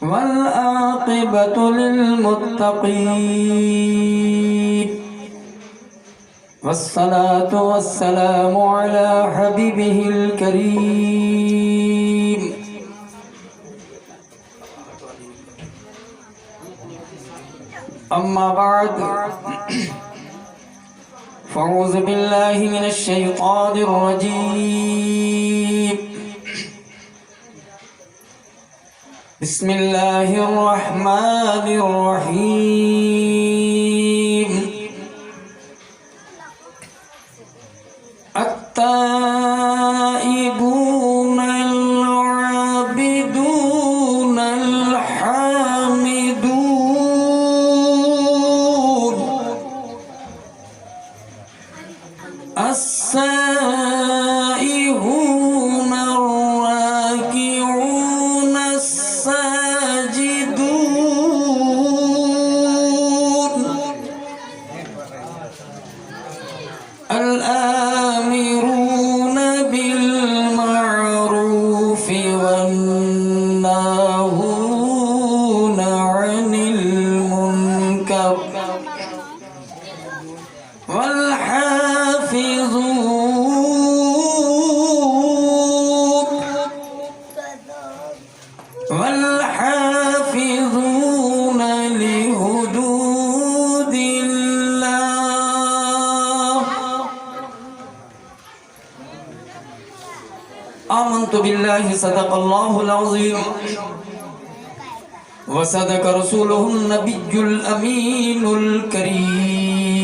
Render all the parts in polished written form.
والعاقبة للمتقين والصلاة والسلام على حبيبه الكريم أما بعد فأعوذ بالله من الشيطان الرجيم بسم الله الرحمن الرحيم التائبون العابدون الحامدون السائحون الراكعون الساجدون الآمرون بالمعروف والناهون عن المنكر والحافظون لحدود الله. آمنت بالله صدق الله العظيم وصدق رسوله النبي الأمين الكريم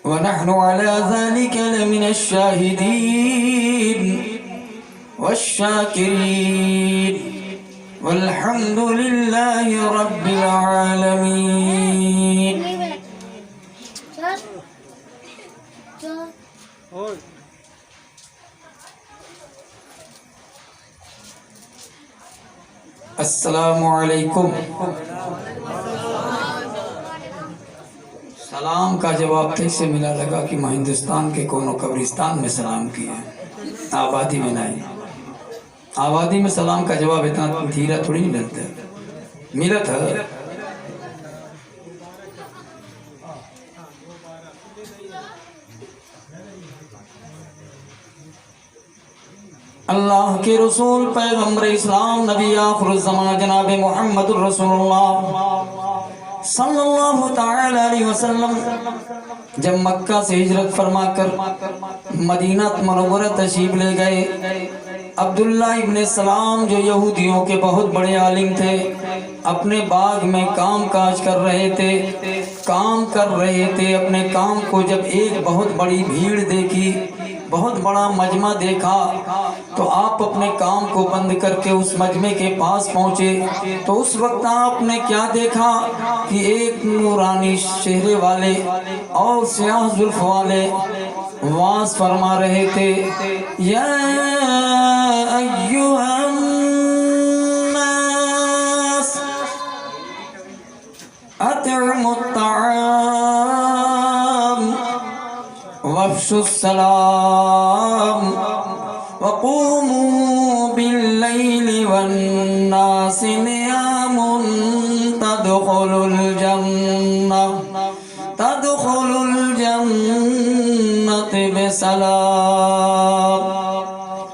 ونحن على ذلك لمن الشاهدين والشاكرين والحمد لله رب العالمين. السلام علیکم. سلام کا جواب کیسے ملا؟ لگا کہ میں ہندوستان کے کونوں قبرستان میں سلام کیا ہے، آبادی میں نہیں. آبادی میں سلام کا جواب اتنا دھیرا تھوڑی نہیں ملتا، ملا تھا. اللہ کے رسول پیغمبر اسلام نبی آخر الزمان جناب محمد الرسول اللہ صلی اللہ تعالی علیہ وسلم جب مکہ سے ہجرت فرما کر مدینہ منورہ تشریف لے گئے، عبداللہ ابن سلام جو یہودیوں کے بہت بڑے عالم تھے، اپنے باغ میں کام کاج کر رہے تھے. اپنے کام کو جب ایک بہت بڑی بھیڑ دیکھی، بہت بڑا مجمع دیکھا، تو آپ اپنے کام کو بند کر کے اس مجمع کے پاس پہنچے. تو اس وقت آپ نے کیا دیکھا کہ ایک نورانی چہرے والے اور سیاہ زلف والے واز فرما رہے تھے، یا ایھا الناس اطعموا الطعام وافشوا السلام وقوموا باللیل والناس نیام تدخلوا الجنة بسلام.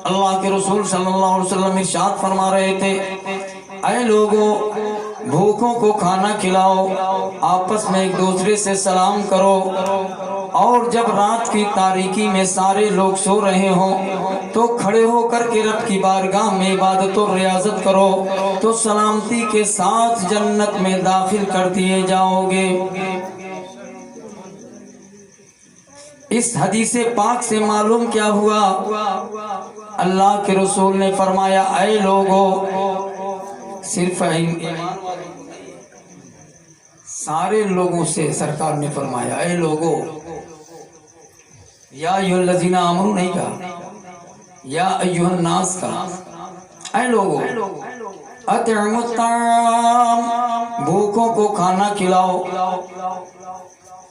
اللہ کے رسول صلی اللہ علیہ وسلم ارشاد فرما رہے تھے، اے لوگوں، بھوکوں کو کھانا کھلاؤ، آپس میں ایک دوسرے سے سلام کرو، اور جب رات کی تاریکی میں سارے لوگ سو رہے ہوں تو کھڑے ہو کر کے رب کی بارگاہ میں عبادت و ریاضت کرو تو سلامتی کے ساتھ جنت میں داخل کر دیے جاؤ گے. اس حدیث پاک سے معلوم کیا ہوا؟ اللہ کے رسول نے فرمایا، اے لوگو، صرف سارے لوگوں سے سرکار نے فرمایا، اے لوگو، یا ایھا الذین آمنوا نہیں کہا، یا ایھا الناس کہا. اے لوگو، اطعموا الطعام، بھوکوں کو کھانا کھلاؤ،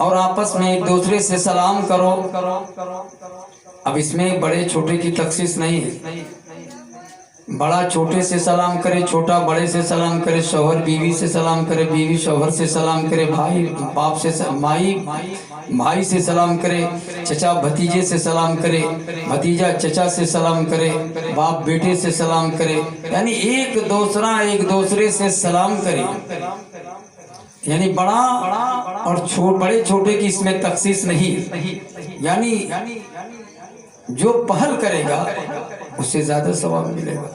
اور آپس میں ایک دوسرے سے سلام کرو. اب اس میں بڑے چھوٹے کی تخصیص نہیں ہے. بڑا چھوٹے سے سلام کرے, چھوٹا بڑے سے سلام کرے, شوہر بیوی سے سلام کرے, بیوی شوہر سے سلام کرے, بھائی باپ سے, مائی بھائی سے سلام کرے, چچا بھتیجے سے سلام کرے, بھتیجا چچا سے سلام کرے, باپ بیٹے سے سلام کرے. یعنی ایک دوسرے سے سلام کرے. یعنی بڑا اور بڑے چھوٹے کی اس میں تخصیص نہیں. یعنی جو پہل کرے گا اس سے زیادہ ثواب ملے گا.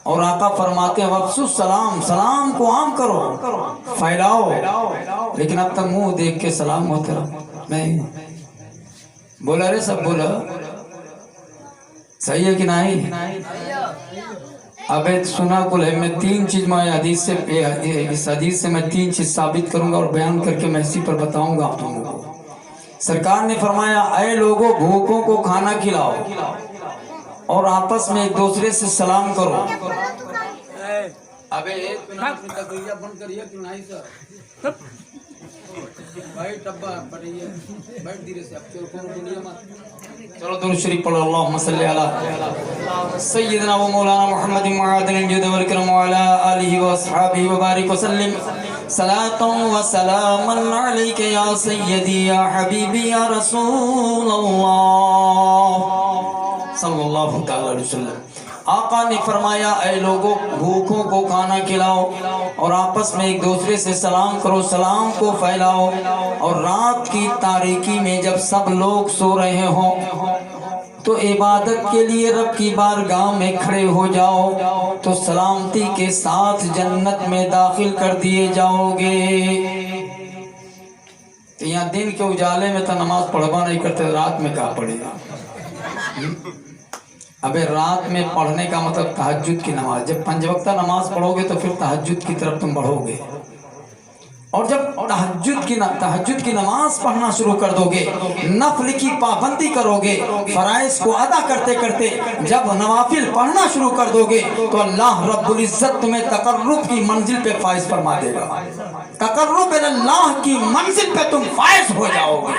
اور آقا فرماتے ہیں وَافْشُوا السلام, سلام کو عام کرو, پھیلاؤ. لیکن اب تک منہ دیکھ کے سلام ہوتا نہیں. بولا رے سب بولا صحیح ہے کہ نہیں؟ اب سنا کل ہے. میں 3 چیز میں اس حدیث سے میں 3 چیز ثابت کروں گا اور بیان کر کے میں اسی پر بتاؤں گا آپ لوگوں کو. سرکار نے فرمایا اے لوگوں بھوکوں کو کھانا کھلاؤ اور آپس میں ایک دوسرے سے سلام کرو. ابے ایک منٹ تقریر بند کریے کہ نہیں سر بھائی ڈبا پڑیے بیٹھ دھیرے سے. اب چلو بولیے مت. چلو درود شریف پڑھو. اللہم صلی علی سیدنا و مولانا محمد معادن الجود والکرم وعلی آلہ واصحابہ وبارک وسلم. صلاۃ و سلام علیک یا سیدی یا حبیبی یا رسول اللہ صلی اللہ تعالی علیہ وسلم. آقا نے فرمایا اے لوگوں بھوکوں کو کھانا کھلاؤ اور آپس میں ایک دوسرے سے سلام کرو, سلام کو پھیلاؤ. اور رات کی تاریکی میں جب سب لوگ سو رہے ہوں تو عبادت کے لیے رب کی بارگاہ میں کھڑے ہو جاؤ تو سلامتی کے ساتھ جنت میں داخل کر دیے جاؤ گے. یہاں دن کے اجالے میں تو نماز پڑھوا نہیں کرتے, رات میں کہاں پڑھے گا. ابے رات میں پڑھنے کا مطلب تہجد کی نماز. جب 5 وقتہ نماز پڑھو گے تو پھر تہجد کی طرف تم بڑھو گے. اور جب تہجد کی نماز پڑھنا شروع کر دو گے, نفل کی پابندی کرو گے, فرائض کو ادا کرتے کرتے جب نوافل پڑھنا شروع کر دو گے تو اللہ رب العزت تمہیں تقرب کی منزل پہ فائز فرما دے گا. تقرب اللہ کی منزل پہ تم فائز ہو جاؤ گے.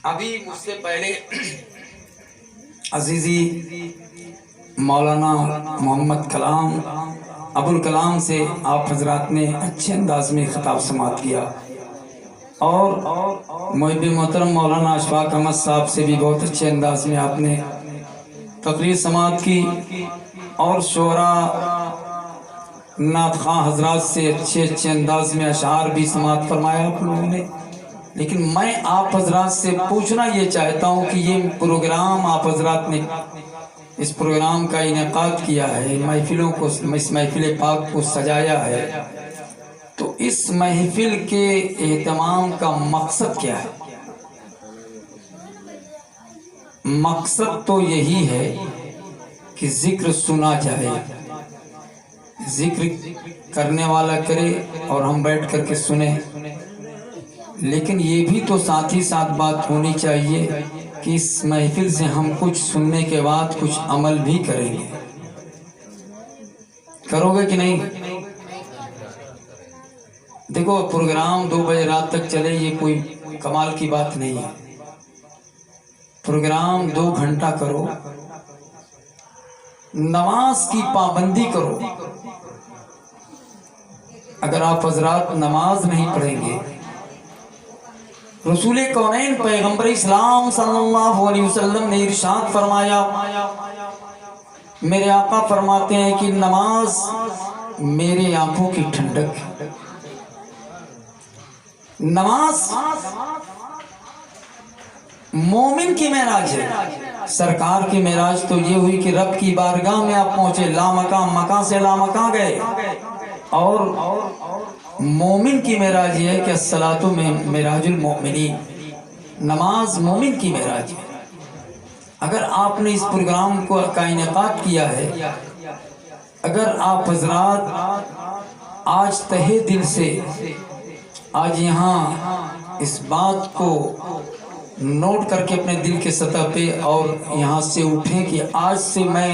ابھی مجھ سے پہلے عزیزی مولانا محمد کلام ابوالکلام سے آپ حضرات نے اچھے انداز میں خطاب سماعت کیا, اور محب محترم مولانا اشفاق احمد صاحب سے بھی بہت اچھے انداز میں آپ نے تقریر سماعت کی, اور شعراء نعت خواں حضرات سے اچھے انداز میں اشعار بھی سماعت فرمایا آپ لوگوں نے. لیکن میں آپ حضرات سے پوچھنا یہ چاہتا ہوں کہ یہ پروگرام آپ حضرات نے اس پروگرام کا انعقاد کیا ہے, محفلوں کو, اس محفل پاک کو سجایا ہے, تو اس محفل کے اہتمام کا مقصد کیا ہے؟ مقصد تو یہی ہے کہ ذکر سنا جائے, ذکر کرنے والا کرے اور ہم بیٹھ کر کے سنیں. لیکن یہ بھی تو ساتھ ہی ساتھ بات ہونی چاہیے کہ اس محفل سے ہم کچھ سننے کے بعد کچھ عمل بھی کریں گے. کرو گے کہ نہیں؟ دیکھو پروگرام 2 بجے رات تک چلے یہ کوئی کمال کی بات نہیں ہے. پروگرام 2 گھنٹہ کرو, نماز کی پابندی کرو. اگر آپ حضرات نماز نہیں پڑھیں گے, رسول کونین پیغمبر اسلام صلی اللہ علیہ وسلم نے ارشاد فرمایا, میرے آقا فرماتے ہیں کہ نماز میرے آنکھوں کی ٹھنڈک ہے. نماز مومن کی معراج ہے. سرکار کی معراج تو یہ ہوئی کہ رب کی بارگاہ میں آپ پہنچے, لامکان مکان سے لامکان گئے. اور مومن کی معراج یہ ہے کہ الصلاۃ معراج المؤمنین, نماز مومن کی معراج ہے. اگر آپ نے اس پروگرام کا انعقاد کیا ہے, اگر آپ حضرات آج تہہ دل سے آج یہاں اس بات کو نوٹ کر کے اپنے دل کے سطح پہ اور یہاں سے اٹھیں کہ آج سے میں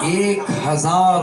1000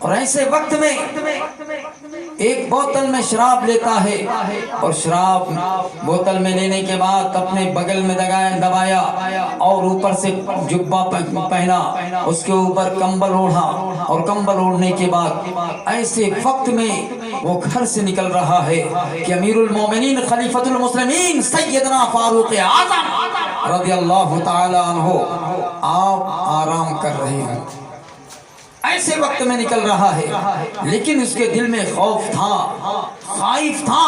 اور ایسے وقت میں ایک بوتل میں شراب لیتا ہے اور شراب بوتل میں لینے کے بعد اپنے بغل میں دبایا اور اوپر سے جبہ پہنا، اس کے اوپر کمبل اوڑھا اور کمبل اوڑھنے کے بعد ایسے وقت میں وہ گھر سے نکل رہا ہے کہ امیر المومنین خلیفۃ المسلمین سیدنا فاروق اعظم رضی اللہ تعالی عنہ آپ آرام کر رہے ہیں، ایسے وقت میں نکل رہا ہے، لیکن اس کے دل میں خوف تھا، خائف تھا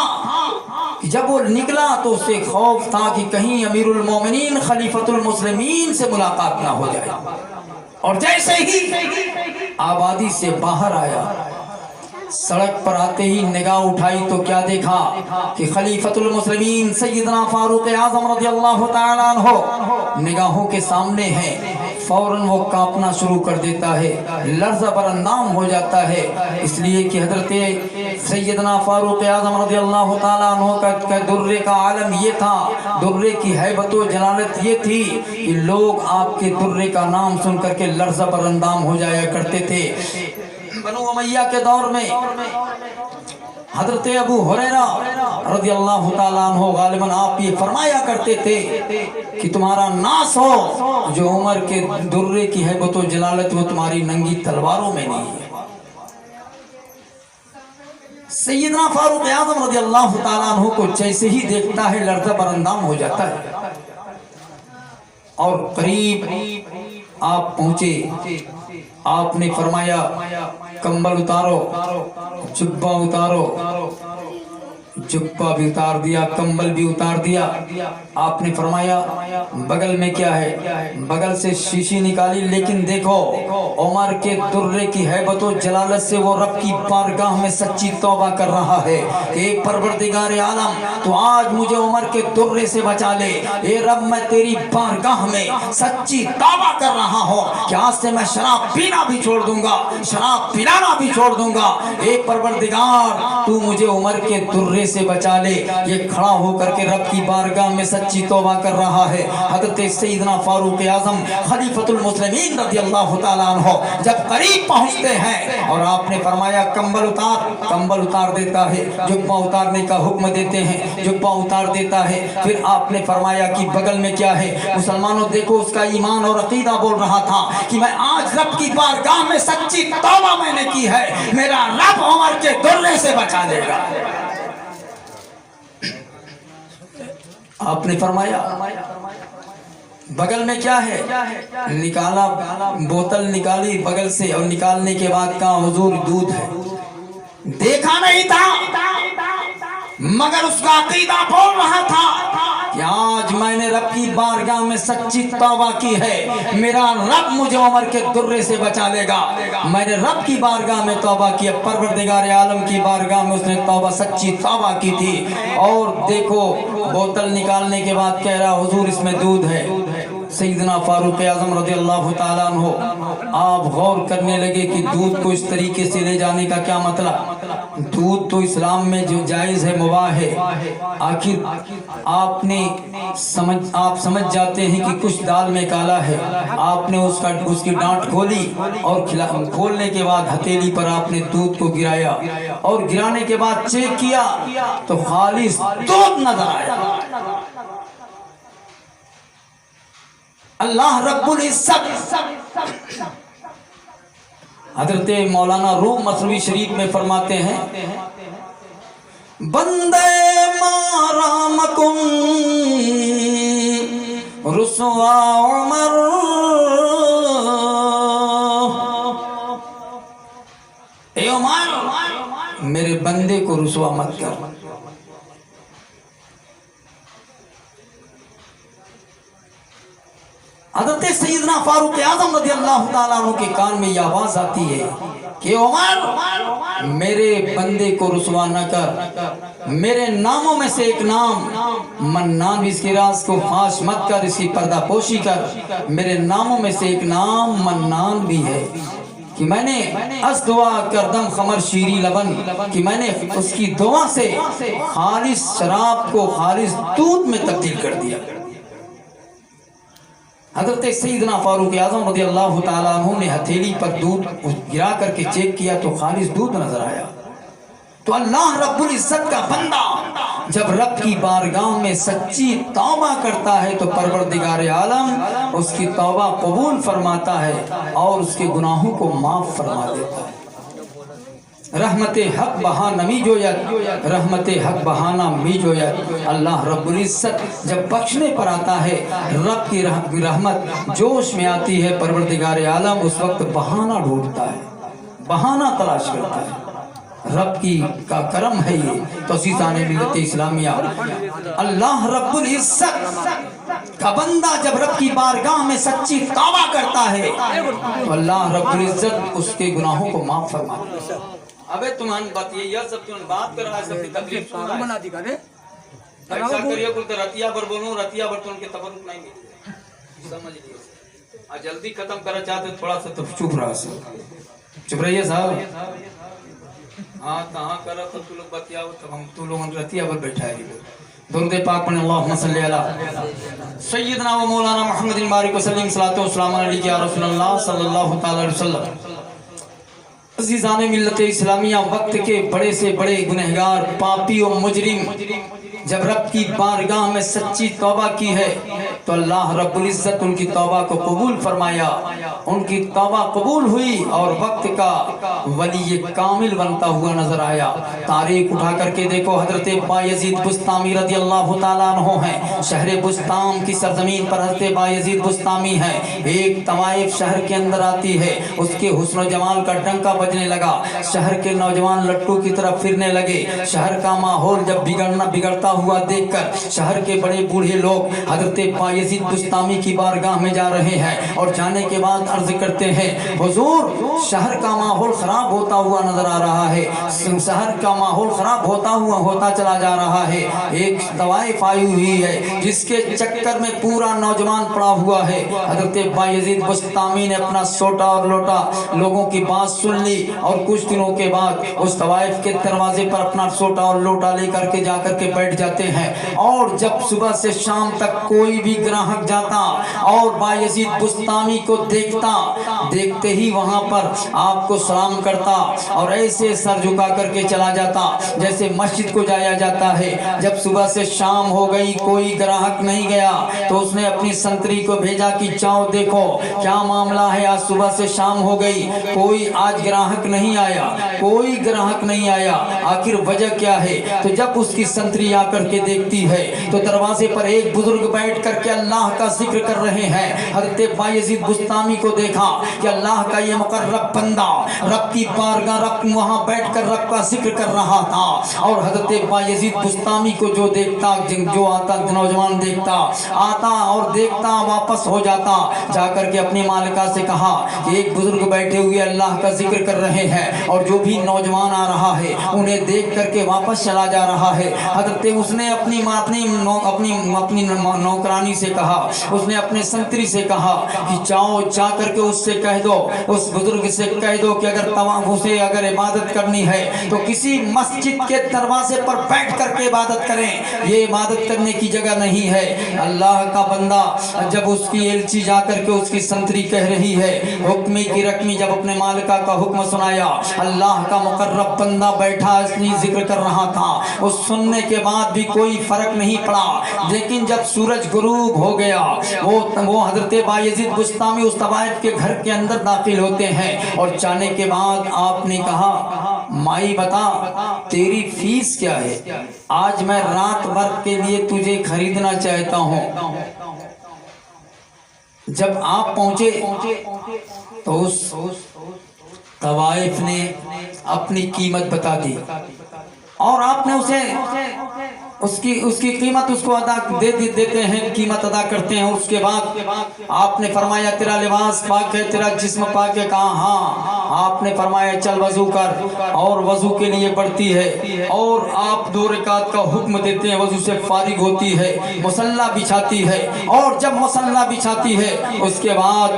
کہ جب وہ نکلا تو اسے خوف تھا کہ کہیں امیر المومنین خلیفۃ المسلمین سے ملاقات نہ ہو جائے۔ اور جیسے ہی آبادی سے باہر آیا، سڑک پر آتے ہی نگاہ اٹھائی تو کیا دیکھا کہ خلیفۃ المسلمین سیدنا فاروق اعظم رضی اللہ تعالیٰ عنہ نگاہوں کے سامنے ہیں۔ فوراً وہ کانپنا شروع کر دیتا ہے، لرزہ بر اندام ہو جاتا ہے، اس لیے کہ حضرت سیدنا فاروق اعظم رضی اللہ تعالیٰ عنہ کا درے کا عالم یہ تھا، درے کی ہیبت و جلالت یہ تھی کہ لوگ آپ کے درے کا نام سن کر کے لرزہ بر اندام ہو جایا کرتے تھے۔ بنو امیہ کے دور میں حضرت ابو ہریرہ رضی اللہ تعالیٰ عنہ غالباً آپ یہ فرمایا کرتے تھے کہ تمہارا ناس ہو جو عمر کے درے کی ہیبت و جلالت وہ تمہاری ننگی تلواروں میں نہیں ہے۔ سیدنا فاروق اعظم رضی اللہ تعالیٰ عنہ کو جیسے ہی دیکھتا ہے لرزہ بر اندام ہو جاتا ہے، اور قریب آپ پہنچے، آپ نے فرمایا کمبل اتارو، جبہ اتارو، جبہ بھی اتار دیا، کمبل بھی اتار دیا۔ آپ نے فرمایا بغل میں کیا ہے؟ بغل سے شیشی نکالی، لیکن دیکھو عمر کے درے کی ہیبت و جلالت سے وہ رب کی بارگاہ میں سچی توبہ کر رہا ہے کہ اے پروردگار عالم تو آج مجھے عمر کے درے سے بچا لے، اے رب میں تیری بارگاہ میں سچی توبہ کر رہا ہوں کہ آج سے میں شراب پینا بھی چھوڑ دوں گا، شراب پلانا بھی چھوڑ دوں گا، اے پروردگار تو مجھے عمر کے درے سے بچا لے۔ یہ کھڑا ہو کر کے رب کی بارگاہ میں سچی توبہ کر رہا ہے۔ حضرت سیدنا فاروق اعظم خلیفۃ المسلمین رضی اللہ تعالیٰ عنہ جب قریب پہنچتے ہیں اور آپ نے فرمایا کمبل اتار، کمبل اتار دیتا ہے، جبہ اتارنے کا حکم دیتے ہیں، جبہ اتار دیتا ہے۔ پھر آپ نے فرمایا کہ بغل میں کیا ہے؟ مسلمانوں دیکھو اس کا ایمان اور عقیدہ بول رہا تھا کہ میں آج رب کی بارگاہ میں سچی توبہ میں نے کی ہے، میرا رب عمر کے درے سے بچا لے گا۔ آپ نے فرمایا بغل میں کیا ہے؟ نکالا، بوتل نکالی بغل سے، اور نکالنے کے بعد کہا حضور دودھ ہے۔ دیکھا نہیں تھا مگر اس کا عقیدہ بول رہا تھا کہ آج میں نے رب کی بارگاہ میں سچی توبہ کی ہے، میرا رب مجھے عمر کے درے سے بچا لے گا۔ میں نے رب کی بارگاہ میں توبہ کی، پروردگار عالم کی بارگاہ میں اس نے توبہ سچی توبہ کی تھی۔ اور دیکھو بوتل نکالنے کے بعد کہہ رہا حضور اس میں دودھ ہے۔ سیدنا فاروق اعظم رضی اللہ تعالیٰ عنہ آپ غور کرنے لگے کہ دودھ کو اس طریقے سے لے جانے کا کیا مطلب؟ دودھ تو اسلام میں جو جائز ہے، مباح ہے، آخر آپ سمجھ جاتے ہیں کہ کچھ دال میں کالا ہے۔ آپ نے اس کی ڈانٹ کھولی اور کھولنے کے بعد ہتھیلی پر آپ نے دودھ کو گرایا، اور گرانے کے بعد چیک کیا تو خالص دودھ نظر آیا۔ اللہ رب العزت حضرت مولانا روم مصنوی شریف میں فرماتے ہیں بندے مارا مکن رسوا عمر، اے عمر میرے بندے کو رسوا مت کر۔ حضرت سیدنا فاروق اعظم رضی اللہ تعالیٰ عنہ کے کان میں یہ آواز آتی ہے کہ عمر میرے بندے کو رسوا نہ کر، میرے ناموں میں سے ایک نام منان، اس کے راز کو فاش مت کر، اس کی پردہ پوشی کر۔ میرے ناموں میں سے ایک نام منان بھی ہے کہ میں نے اس دعا کردم خمر شیری لبن، کہ میں نے اس کی دعا سے خالص شراب کو خالص دودھ میں تبدیل کر دیا۔ حضرت سیدنا فاروق اعظم رضی اللہ تعالیٰ عنہ نے ہتھیلی پر دودھ گرا کر کے چیک کیا تو خالص دودھ نظر آیا. تو اللہ رب العزت کا بندہ جب رب کی بارگاہ میں سچی توبہ کرتا ہے تو پروردگار عالم اس کی توبہ قبول فرماتا ہے اور اس کے گناہوں کو معاف فرما دیتا ہے. رحمت حق بہا نمی جویت، رحمت حق بہانا می جویت. اللہ رب العزت جب بخشنے پر آتا ہے، رب کی رحمت جوش میں آتی ہے، پروردگار عالم اس وقت بہانہ ڈھونڈتا ہے، بہانہ تلاش کرتا ہے. رب کی کا کرم ہے یہ تو عزیزان ملت اسلامیہ. اللہ رب العزت کا بندہ جب رب کی بارگاہ میں سچی توبہ کرتا ہے تو اللہ رب العزت اس کے گناہوں کو معاف فرماتا ہے. ابے تمہاری بات یہ سب تم بات کر رہا ہے، سب کی تکلیف سن رہا ہے. ایسا کریے بولتے رتیا بر بولوں، رتیا بر تو ان کے تبرک نہیں ملتے، سمجھ لیے. جلدی ختم کرنا چاہتے تھوڑا سا تو چپ رہا سر، چپ رہیے صاحب. ہاں کہاں کرا تو تو لوگ بتیا ہو تب ہم تو لوگ رتیا بر بیٹھا ہے. درود پاک پڑھیں اللہم صلی علی سیدنا و مولانا محمد المبارک وسلم صلاۃ و سلام علیہ یا رسول اللہ صلی اللہ تعالی علیہ وسلم. عزیزان ملت اسلامیہ، وقت کے بڑے سے بڑے گنہگار پاپی و مجرم جب رب کی بارگاہ میں سچی توبہ کی ہے تو اللہ رب العزت ان کی توبہ کو قبول فرمایا. ان کی توبہ قبول ہوئی اور وقت کا ولی کامل بنتا ہوا نظر آیا. تاریخ اٹھا کر کے دیکھو، حضرت بایزید بسطامی رضی اللہ تعالیٰ عنہ ہیں. شہر بسطام کی سرزمین پر حضرت بایزید بسطامی ہیں. ایک طوائف شہر کے اندر آتی ہے، اس کے حسن و جمال کا ڈنکا بجنے لگا. شہر کے نوجوان لٹو کی طرف پھرنے لگے. شہر کا ماحول جب بگڑتا ہوا دیکھ کر شہر کے بڑے بوڑھے لوگ حضرت بایزید بسطامی کی بارگاہ میں جا رہے ہیں اور جانے کے بعد عرض کرتے ہیں حضور شہر کا ماحول خراب ہوتا ہوا نظر آ رہا ہے، شہر کا ماحول خراب ہوتا چلا جا رہا ہے. ایک طوائف آئی ہوئی ہے جس کے چکر میں پورا نوجوان پڑا ہوا ہے. حضرت بایزید بسطامی نے اپنا سوٹا اور لوٹا لوگوں کی بات سن لی اور کچھ دنوں کے بعد اس طوائف کے دروازے پر اپنا سوٹا اور لوٹا لے کر کے جا کر کے بیٹھ جاتے ہیں. اور جب صبح سے شام تک کوئی بھی گراہک جاتا اور بایزید بسطامی کو دیکھتے ہی وہاں پر آپ کو سلام کرتا اور ایسے سر جھکا کر کے چلا جاتا جیسے مسجد کو جایا جاتا ہے. جب صبح سے شام ہو گئی کوئی گراہک نہیں گیا تو اس نے اپنی سنتری کو بھیجا کہ جاؤ دیکھو کیا معاملہ ہے، آج صبح سے شام ہو گئی کوئی آج گراہک نہیں آیا، کوئی گراہک نہیں آیا، آخر وجہ کیا ہے. تو جب اس کی سنتری آ کر کے دیکھتی ہے تو دروازے پر ایک بزرگ بیٹھ کر کے اللہ کا ذکر کر رہے ہیں. حضرت بایزید بسطامی کو دیکھا کہ اللہ کا یہ مقرب بندہ رب کی بارگاہ رب وہاں بیٹھ کر رب کا ذکر کر رہا تھا. اور حضرت بایزید بسطامی کو جو دیکھتا جو آتا نوجوان دیکھتا آتا اور دیکھتا واپس ہو جاتا. جا کر کے اپنی مالکہ سے کہا کہ ایک بزرگ بیٹھے ہوئے اللہ کا ذکر کر رہے ہیں اور جو بھی نوجوان آ رہا ہے انہیں دیکھ کر کے واپس چلا جا رہا ہے. حضرت اس نے اپنی نوکرانی سے کہا، اس نے اپنے سنتری سے کہا کہ جا کر کے اس سے کہہ دو، اس بزرگ سے کہہ دو کہ اگر عبادت کرنی ہے تو کسی مسجد کے دروازے پر بیٹھ کر کے عبادت کریں، یہ عبادت کرنے کی جگہ نہیں ہے. اللہ کا بندہ جب اس کی ایلچی جا کر کے اس کی سنتری کہہ رہی ہے حکمی کی رقمی جب اپنے مالکہ کا حکم سنایا، اللہ کا مقرب بندہ بیٹھا اس نے ذکر کر رہا تھا. اس سننے کے بعد بھی کوئی فرق نہیں پڑا. لیکن جب سورج غروب ہو گیا وہ حضرت بایزید بسطامی اس طوائف کے گھر کے اندر داخل ہوتے ہیں اور جانے کے بعد آپ نے کہا مائی بتا تیری فیس کیا ہے، آج میں رات بھر کے لیے تجھے خریدنا چاہتا ہوں. جب آپ پہنچے تو اس طوائف نے اپنی قیمت بتا دی اور آپ نے اسے اس کی قیمت اس کو ادا دیتے ہیں، قیمت ادا کرتے ہیں. اس کے بعد آپ نے فرمایا تیرا لباس پاک ہے، تیرا جسم پاک ہے. کہا ہاں. آپ نے فرمایا چل وضو کر اور وضو کے لیے بڑھتی ہے اور آپ 2 رکعت کا حکم دیتے ہیں. وضو سے فارغ ہوتی ہے، مصلی بچھاتی ہے اور جب مصلی بچھاتی ہے اس کے بعد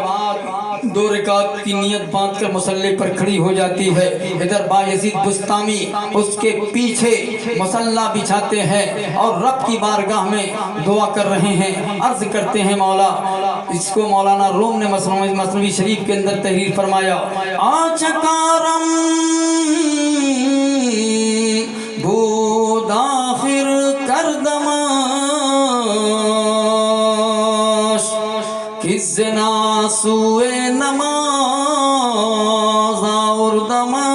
2 رکعت کی نیت باندھ کر مصلی پر کھڑی ہو جاتی ہے. ادھر بایزید بستامی اس کے پیچھے مصلی بچھاتے ہیں اور رب کی بارگاہ میں دعا کر رہے ہیں, عرض کرتے ہیں مولا. اس کو مولانا روم نے مثنوی شریف کے اندر تحریر فرمایا, آچکارم بود آخر کردماش کس زنا سوئے نماز آوردماش.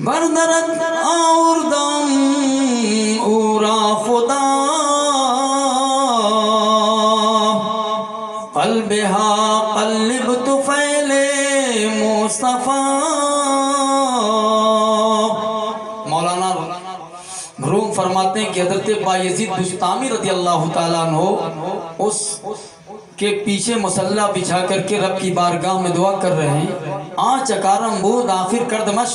بردرت آوردم اورا خدا قلبها قلبت فعل مصطفیٰ. مولانا روم فرماتے ہیں کہ حضرت بایزید بستامی رضی اللہ تعالیٰ عنہ اس کے پیچھے مصلی بچھا کر کے رب کی بارگاہ میں دعا کر رہے ہیں. آنچ اکارم بود آخر کردمش,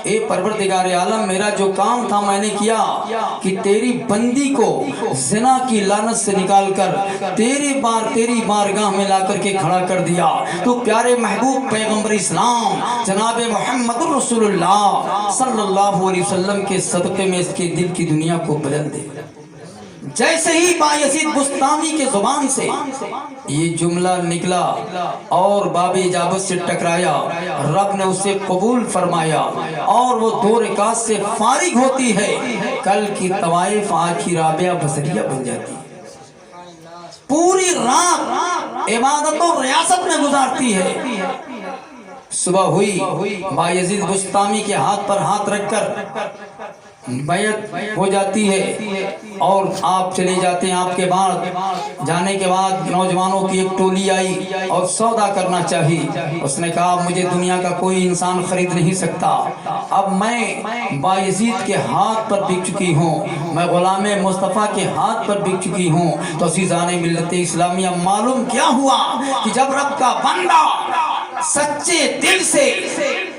اے پروردگار عالم میرا جو کام تھا میں نے کیا کہ تیری بندی کو زنا کی لعنت سے نکال کر تیری بارگاہ میں لا کر کے کھڑا کر دیا. تو پیارے محبوب پیغمبر اسلام جناب محمد رسول اللہ صلی اللہ علیہ وسلم کے صدقے میں اس کے دل کی دنیا کو بدل دے. جیسے ہی بایزید بستامی کے زبان سے یہ جملہ نکلا اور باب اجابت سے ٹکرایا, رب نے اسے قبول فرمایا اور وہ 2 رکعت سے فارغ ہوتی ہے. کل کی طوائف آج کی رابعہ بصریہ بن جاتی ہے. پوری رات عبادت و ریاست میں گزارتی ہے. صبح ہوئی, بایزید بستامی کے ہاتھ پر ہاتھ رکھ کر بیعت ہو جاتی ہے اور آپ چلے جاتے ہیں. آپ کے بعد جانے کے بعد نوجوانوں کی ایک ٹولی آئی اور سودا کرنا چاہی. اس نے کہا مجھے دنیا کا کوئی انسان خرید نہیں سکتا, اب میں بایزید کے ہاتھ پر بک چکی ہوں, میں غلام مصطفیٰ کے ہاتھ پر بک چکی ہوں. تو عزیزان ملت اسلامیہ معلوم کیا ہوا کہ جب رب کا بندہ سچے دل سے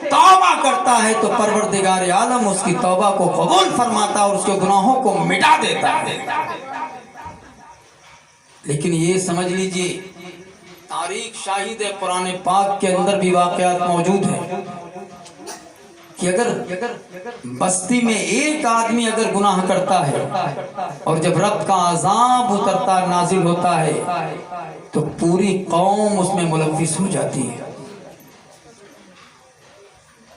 توبہ کرتا ہے تو پروردگار عالم اس کی توبہ کو قبول فرماتا اور اس کے گناہوں کو مٹا دیتا ہے. لیکن یہ سمجھ لیجئے تاریخ شاہد ہے, قرآن پاک کے اندر بھی واقعات موجود ہیں کہ اگر بستی میں ایک آدمی اگر گناہ کرتا ہے اور جب رب کا عذاب اترتا نازل ہوتا ہے تو پوری قوم اس میں ملوث ہو جاتی ہے.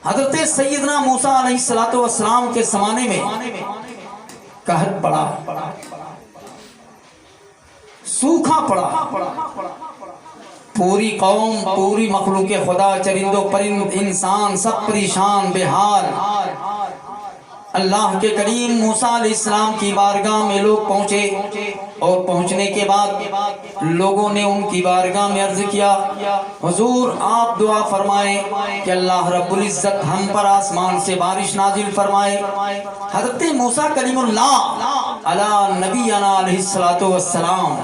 حضرت سیدنا موسیٰ علیہ السلام کے زمانے میں قحط پڑا, سوکھا پڑا, پوری قوم, پوری مخلوق خدا, چرند و پرند, انسان سب پریشان بے حال. اللہ کے کریم موسیٰ علیہ السلام کی بارگاہ میں لوگ پہنچے اور پہنچنے کے بعد لوگوں نے ان کی بارگاہ میں عرض کیا حضور آپ دعا فرمائیں کہ اللہ رب العزت ہم پر آسمان سے بارش نازل فرمائے. حضرت موسیٰ کلیم اللہ علی نبینا علیہ السلام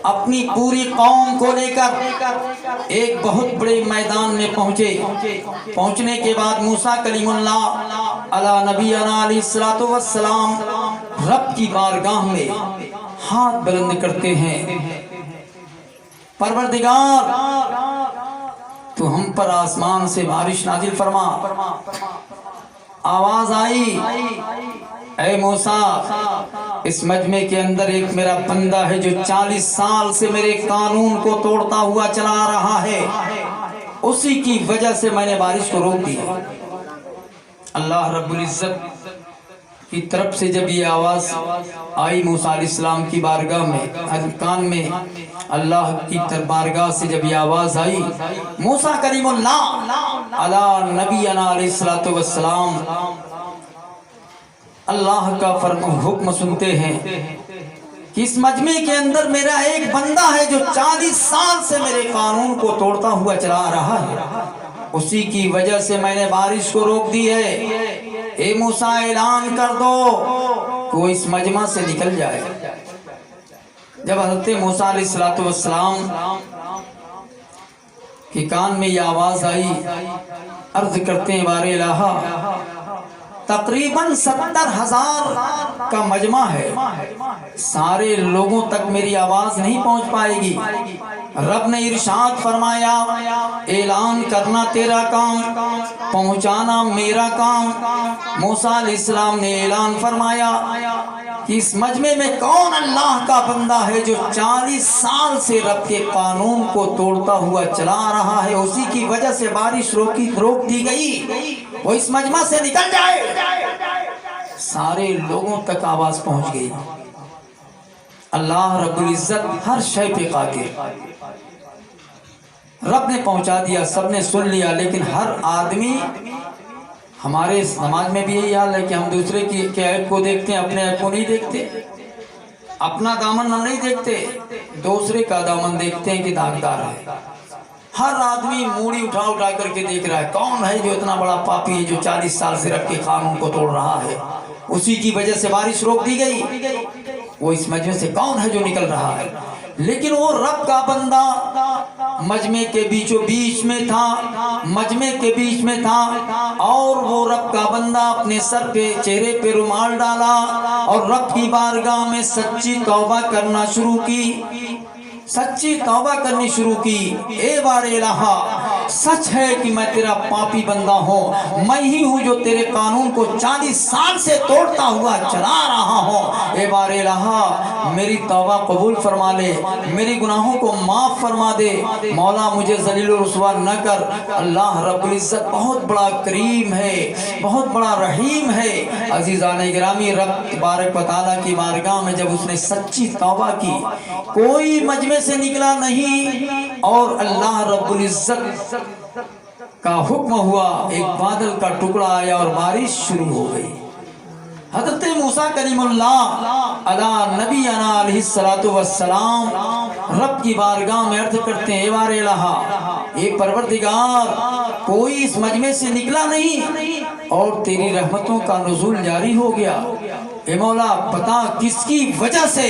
اپنی پوری قوم کو لے کر ایک بہت بڑے میدان میں پہنچے. پہنچنے کے بعد موسیٰ کلیم اللہ علی نبینا علیہ السلام رب کی بارگاہ میں ہاتھ بلند کرتے ہیں, پروردگار تو ہم پر آسمان سے بارش نازل فرما. آواز آئی اے موسیٰ اس مجمع کے اندر ایک میرا بندہ ہے جو 40 سال سے میرے قانون کو توڑتا ہوا چلا رہا ہے, اسی کی وجہ سے میں نے بارش کو روک دیا. اللہ رب العزت کی طرف سے جب یہ آواز آئی موسیٰ علیہ السلام کی بارگاہ میں, کان میں اللہ کی بارگاہ سے جب یہ آواز آئی موسیٰ کلیم اللہ علی نبینا علیہ السلام اللہ کا حکم سنتے ہیں کہ اس مجمع کے اندر میرا ایک بندہ ہے جو 40 سال سے میرے قانون کو توڑتا ہوا چلا رہا ہے, اسی کی وجہ سے میں نے بارش کو روک دی ہے. اے موسیٰ اعلان کر دو کہ وہ اس مجمع سے نکل جائے. جب حضرت موسیٰ علیہ السلام کے کان میں یہ آواز آئی, عرض کرتے ہیں بار الہ تقریباً 70,000 کا مجمع ہے، سارے لوگوں تک میری آواز نہیں پہنچ پائے گی۔ رب نے ارشاد فرمایا اعلان کرنا تیرا کام، پہنچانا میرا کام۔ موسیٰ علیہ السلام نے اعلان فرمایا کہ اس مجمع میں کون اللہ کا بندہ ہے جو 40 سال سے رب کے قانون کو توڑتا ہوا چلا رہا ہے، اسی کی وجہ سے بارش روک دی گئی، وہ اس مجمع سے نکل جائے۔ سارے لوگوں تک آواز پہنچ گئی۔ اللہ رب العزت ہر شے پہ قادر، رب نے پہنچا دیا، سب نے سن لیا، لیکن ہر آدمی، ہمارے سماج میں بھی یہی حال ہے کہ ہم دوسرے کے عیب کو دیکھتے ہیں، اپنے عیب کو نہیں دیکھتے، اپنا دامن ہم نہیں دیکھتے، دوسرے کا دامن دیکھتے ہیں کہ داغدار ہے۔ ہر آدمی موڑی اٹھا کر کے دیکھ رہا ہے کون ہے جو اتنا بڑا پاپی ہے، جو 40 سال سے رب کے قانون کو توڑ رہا ہے، اسی کی وجہ سے بارش روک دی گئی، وہ اس مجمع سے کون ہے جو نکل رہا ہے۔ لیکن وہ رب کا بندہ مجمع کے بیچوں بیچ میں تھا، اور وہ رب کا بندہ اپنے سر پہ، چہرے پہ رومال ڈالا اور رب کی بارگاہ میں سچی توبہ کرنا شروع کی، سچی توبہ کرنی شروع کی۔ اے بار الہا، سچ ہے کہ میں تیرا پاپی بندہ ہوں، میں ہی ہوں جو تیرے قانون کو 40 سال سے توڑتا ہوا چلا رہا ہوں۔ اے بار الہا، میری توبہ قبول فرما لے، میری گناہوں کو معاف فرما دے، مولا مجھے ذلیل و رسوا نہ کر۔ اللہ رب العزت بہت بڑا کریم ہے، بہت بڑا رحیم ہے۔ عزیزان گرامی، رب تبارک و تعالیٰ کی بارگاہ میں جب اس نے سچی توبہ کی، کوئی مجمع سے نکلا نہیں، اور اللہ رب العزت کا حکم ہوا، ایک بادل کا ٹکڑا آیا اور بارش شروع ہو گئی۔ حضرت موسیٰ کلیم اللہ علی نبینا علیہ السلام رب کی بارگاہ میں عرض کرتے ہیں، اے بار الہا، اے پروردگار، کوئی اس مجمع سے نکلا نہیں اور تیری رحمتوں کا نزول جاری ہو گیا۔ اے مولا، بتا کس کی وجہ سے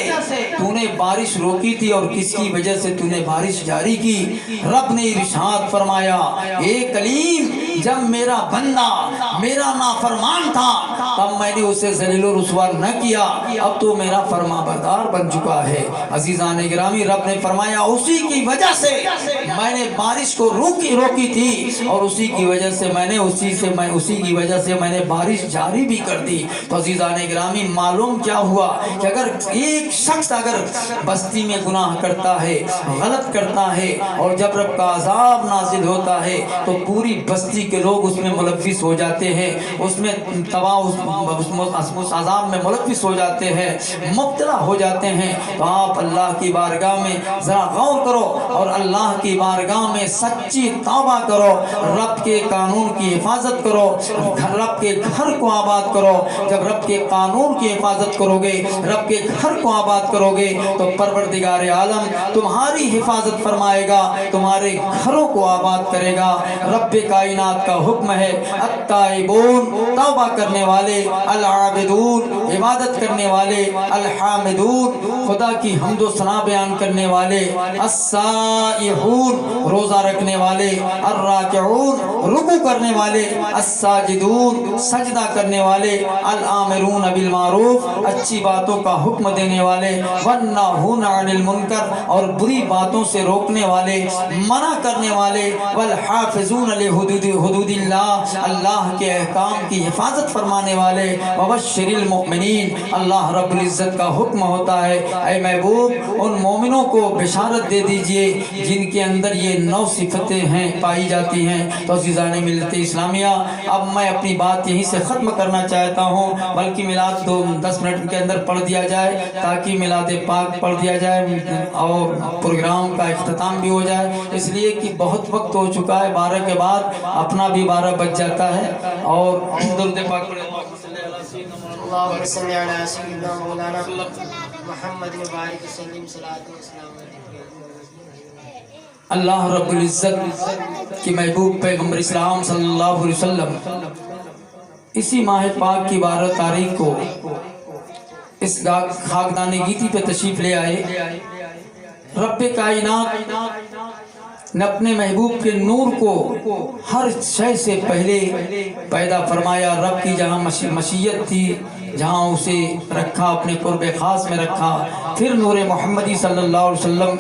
تو نے بارش روکی تھی اور کس کی وجہ سے تو نے بارش جاری کی۔ رب نے ارشاد فرمایا، اے کلیم، جب میرا بندہ میرا نافرمان تھا تب میں نے اسے ذلیل و رسوا نہ کیا، اب تو میرا فرما بردار بن چکا ہے۔ عزیزان گرامی، رب نے فرمایا اسی کی وجہ سے میں نے بارش کو روکی تھی، اور اسی کی وجہ سے میں نے بارش جاری بھی کر دی۔ تو عزیزان گرامی، معلوم کیا ہوا کہ اگر ایک شخص بستی میں گناہ کرتا ہے، غلط کرتا ہے، اور جب رب کا عذاب نازل ہوتا ہے تو پوری بستی کے لوگ اس میں ملوث ہو جاتے ہیں، اس میں اس عذاب میں ملوث ہو جاتے ہیں، مبتلا ہو جاتے ہیں۔ تو آپ اللہ کی بارگاہ میں ذرا غور کرو اور اللہ کی بارگاہ میں سچی توبہ کرو، رب کے قانون کی حفاظت کرو، رب کے گھر کو آباد کرو۔ جب رب کے قانون کی حفاظت کرو گے، رب کے گھر کو آباد کرو گے، تو پروردگار عالم تمہاری حفاظت فرمائے گا، تمہارے گھروں کو آباد کرے گا۔ رب کائنات کا حکم ہے، التائبون، توبہ کرنے والے، العابدون، عبادت کرنے والے، الحامدون، خدا کی حمد و ثنا بیان کرنے والے، السائحون، روزہ رکھنے والے، الراکعون، رکوع کرنے والے، الساجدون، سجدہ کرنے والے، الآمرون بالمعروف، اچھی باتوں کا حکم دینے والے، والناہون عن المنکر، اور بری باتوں سے روکنے والے، منع کرنے والے، والحافظون لحدود اللہ، اللہ کے احکام کی حفاظت فرمانے والے، وبشر المؤمنین، اللہ رب العزت کا حکم ہوتا ہے، اے محبوب ان مومنوں کو بشارت دے دیجئے جن کے اندر یہ 9 صفتیں ہیں پائی جاتی ہیں۔ تو عزیزان ملت اسلامیہ، اب میں اپنی بات یہیں سے ختم کرنا چاہتا ہوں، بلکہ میلاد تو 10 منٹ کے اندر پڑھ دیا جائے تاکہ میلاد پاک پڑھ دیا جائے اور پروگرام کا اختتام بھی ہو جائے، اس لیے کہ بہت وقت ہو چکا ہے، 12 کے بعد اپنا بھی 12 بج جاتا ہے۔ اور درود پاک پڑھیں، اللهم صل على سيدنا مولانا محمد وبارك وسلم صلاة وسلام اللہ رب العزت کی محبوب پیغمبر اسلام صلی اللہ علیہ وسلم اسی ماہ پاک کی 12 تاریخ کو اس خاکدان گیتی پہ تشریف لے آئے۔ رب کائنات نے اپنے محبوب کے نور کو ہر شے سے پہلے پیدا فرمایا. رب کی جہاں مشیت تھی جہاں اسے رکھا اپنے قرب خاص میں رکھا. پھر نور محمدی صلی اللہ علیہ وسلم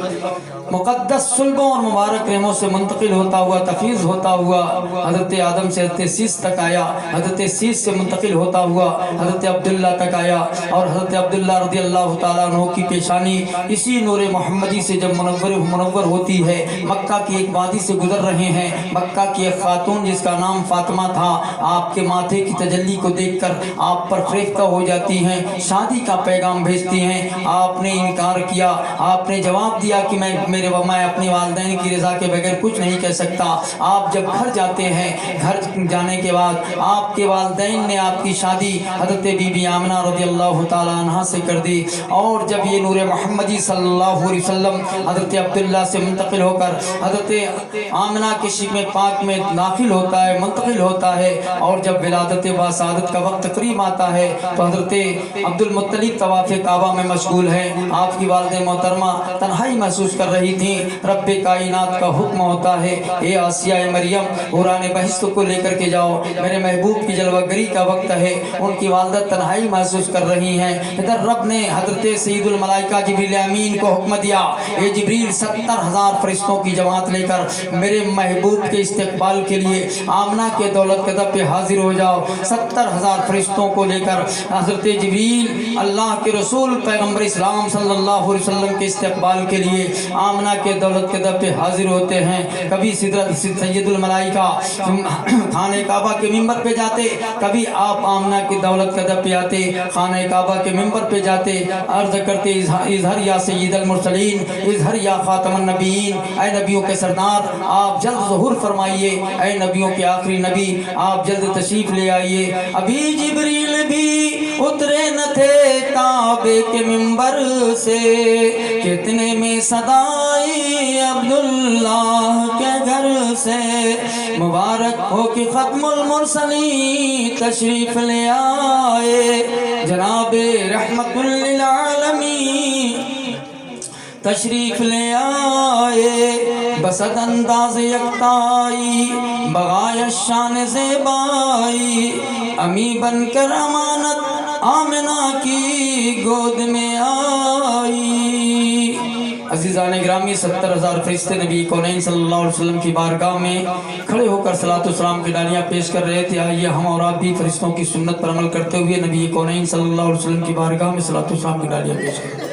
مقدس صلبوں اور مبارک رحموں سے منتقل ہوتا ہوا تفیض ہوتا ہوا حضرت آدم سے حضرت سیس تک آیا. حضرت سیس سے منتقل ہوتا ہوا حضرت عبداللہ تک آیا اور حضرت عبداللہ رضی اللہ تعالیٰ عنہ کی پیشانی اسی نور محمدی سے جب منور ہوتی ہے. مکہ کی ایک وادی سے گزر رہے ہیں. مکہ کی ایک خاتون جس کا نام فاطمہ تھا آپ کے ماتھے کی تجلی کو دیکھ کر آپ پر فریفتہ ہو جاتی ہیں. شادی کا پیغام بھیجتی ہیں. آپ نے انکار کیا. آپ نے جواب دیا کہ میں اپنی والدین کی رضا کے بغیر کچھ نہیں کہہ سکتا. آپ جب گھر جاتے ہیں گھر جانے کے بعد آپ کے والدین نے آپ کی شادی حضرت بی بی آمنہ رضی اللہ تعالیٰ عنہ سے کر دی. اور جب یہ نور محمدی صلی اللہ علیہ وسلم حضرت عبداللہ سے منتقل ہو کر حضرت آمنہ کے شکم پاک میں داخل ہوتا ہے منتقل ہوتا ہے اور جب ولادت با سعادت کا وقت قریب آتا ہے تو حضرت عبد المطلب طواف کعبہ میں مشغول ہے. آپ کی والدہ محترمہ تنہائی محسوس کر رہی تھی. رب کائنات کا حکم ہوتا ہے اے آسیہ مریم قرآن بہشت کو لے کر کے جاؤ میرے محبوب کی جلوہ گری کا وقت ہے. ان کی والدہ تنہائی محسوس کر رہی ہیں. ادھر رب نے حضرت سید الملائکہ جبریل امین کو حکم دیا اے جبریل 70,000 فرشتوں کی جماعت لے کر میرے محبوب کے استقبال کے لیے آمنہ کے دولت قدب پہ حاضر ہو جاؤ. 70,000 فرشتوں کو لے کر حضرت جبریل اللہ کے رسول پیغمبر اسلام صلی اللہ علیہ وسلم کے استقبال کے لیے آمنہ کے دولت کے در پہ حاضر ہوتے ہیں. کبھی سید الملائکہ خانہ کعبہ کے ممبر پہ جاتے کبھی آپ آمنہ کی دولت کے در پہ آتے خانہ کعبہ کے ممبر پہ جاتے عرض کرتے اظہر یا سید المرسلین اظہر یا خاتم النبیین اے نبیوں کے سردار آپ جلد ظہور فرمائیے. اے نبیوں کے آخری نبی آپ جلد تشریف لے آئیے. ابھی جبریل بھی اترے نہ تھے کعبے کے ممبر سے کتنے میں صدائی عبداللہ کے گھر سے مبارک ہو کہ ختم المرسلین تشریف لے آئے. جناب رحمت للعالمین تشریف لے آئے. بسد انداز یکتائی بغایا شان زیبائی امی بن کر امانت آمنہ کی گود میں آئی. عزیزان گرامی 70,000 فرشتے نبی کونین صلی اللہ علیہ وسلم کی بارگاہ میں کھڑے ہو کر صلاۃ و سلام کی ڈالیاں پیش کر رہے تھے. آئیے ہم اور آپ بھی فرشتوں کی سنت پر عمل کرتے ہوئے نبی کونین صلی اللہ علیہ وسلم کی بارگاہ میں صلاۃ و سلام کی ڈالیاں پیش کریں.